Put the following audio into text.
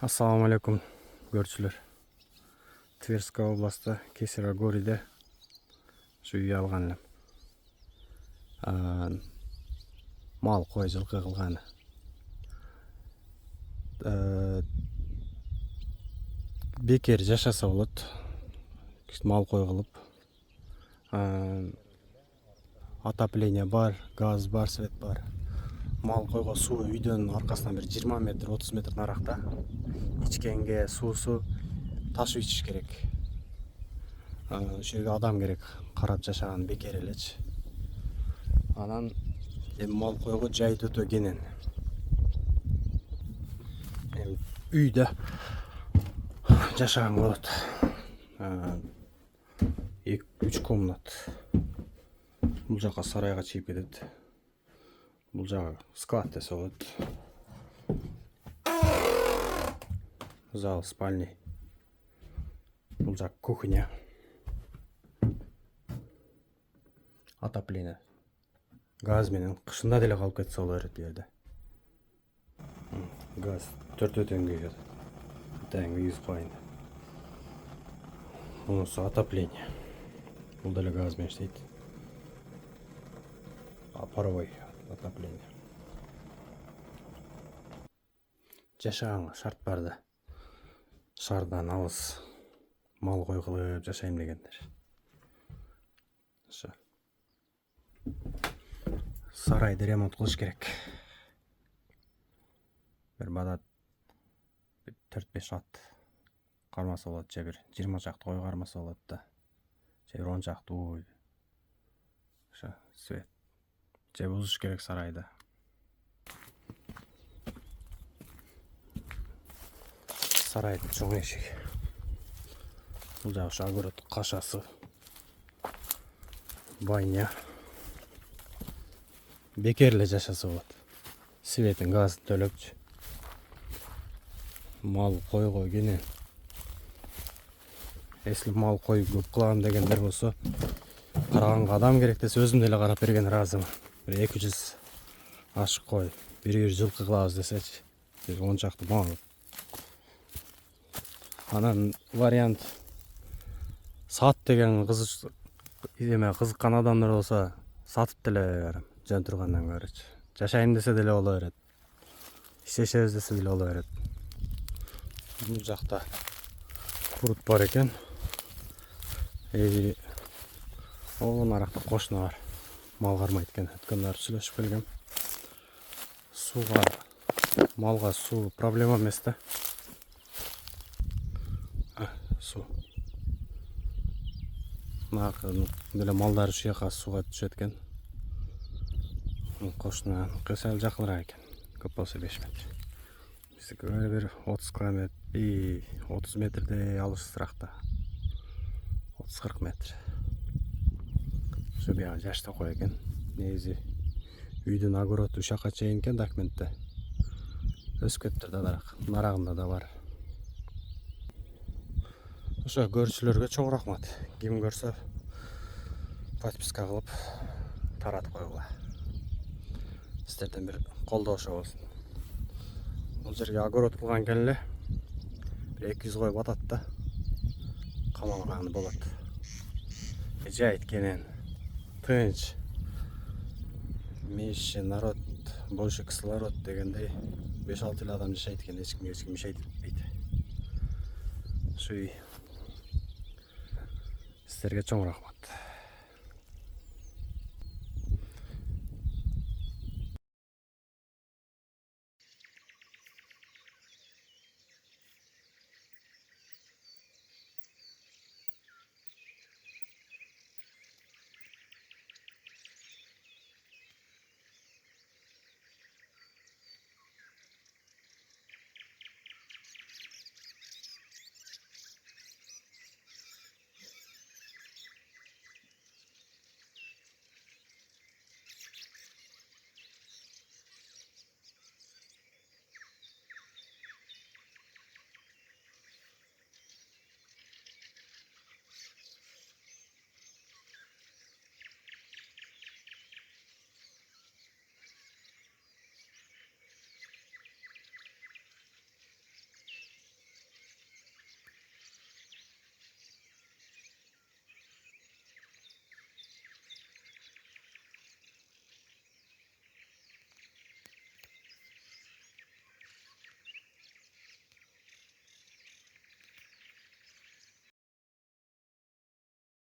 Assalamu alaikum görçüler. Tverskая областы Кесарогориде şu үй алған элем. Мал кой жылкы кылганы. Бекер жашаса болот. Мал кой кылып. Отопление бар, газ бар, свет бар. Мал койго суу үйдөн аркасынан бир 20 метр, 30 метр наракта. Ичкенге суусу ташып ичиш керек. Ошол жерге адам керек, карап жашаган бекер элечи. Анан эми мал койго жайды өтө кенен. Эми үйдө жашаган болот. 2-3 комнат. Бул жака сарайга чыгып кетет. Бул жагы склад десе болот. Зал, спальня. Бул жак кухня. Отопление. Газ менен кышында деле калып кетсе болор бу жерде. Газ төртөө деңгейге. Деңгей 100 коюн. Бунусу отопление. Бул деле газ менен иштейт. Паровой отопление. Жашаганга шарт бар да. Шаардан алыс мал кой кылып жашайм дегендер. Ошо. Сарайды ремонт кылыш керек. Бир бада 4-5 ат кармаса болот, же бир 20 чакты кой кармаса болот да. Же 10 чакты үй. Ошо свет. Же бузуш керек сарайды. Сарайдын чоң эшиги. Бул жагы ушу огород кашасы. Баня. Бекер эле жашаса болот. Светин, газын төлөпчү. Мал койго кенен. Если мал кой көп кылам дегендер болсо, караганга адам керек десе өзүм деле карап берген ыраазымын. Бир 200 ашык кой, 1 жылкы кылабыз десечи, 10 чакты мал. Анан вариант сат деген кызыккан адамдар болсо, сатып деле берем, жөн тургандан көрөчү. Жашайм десе деле боло берет. Иштешебиз десе деле боло берет. Бул жакта пурут бар экен. Ол наракта кошуна бар. Мал кармайт экен. Өткөндө сүйлөшүп келгем. Сууга, малга суу проблема эмес да. Суу. Накы деле малдар ушул жака сууга түшөт экен. Кошуна кесел жакыныраак экен. Көп болсо 5 метр. Биздики бир 30 километр, 30 метрдей алысыракта. 30-40 метр. Ошо бияга жашта кой экен. Негизи үйдүн огороду ушул жака чейин экен документте. Өсүп кетиптир да, нарагында да бар. Ошо көрүүчүлөргө чоң рахмат. Ким көрсө подписка кылып таратып койгула. Сиздерден бир колдошо болсун. Бул жерге огород кылган келе 200 кой батат да. Камалганы болот. Жайыт кенен тынч. Меньше народ, больше кислород дегендей 5-6 эл адам жашайт экен, эч ким жашайт этпейт. Ушуй. Сиздерге чоң рахмат.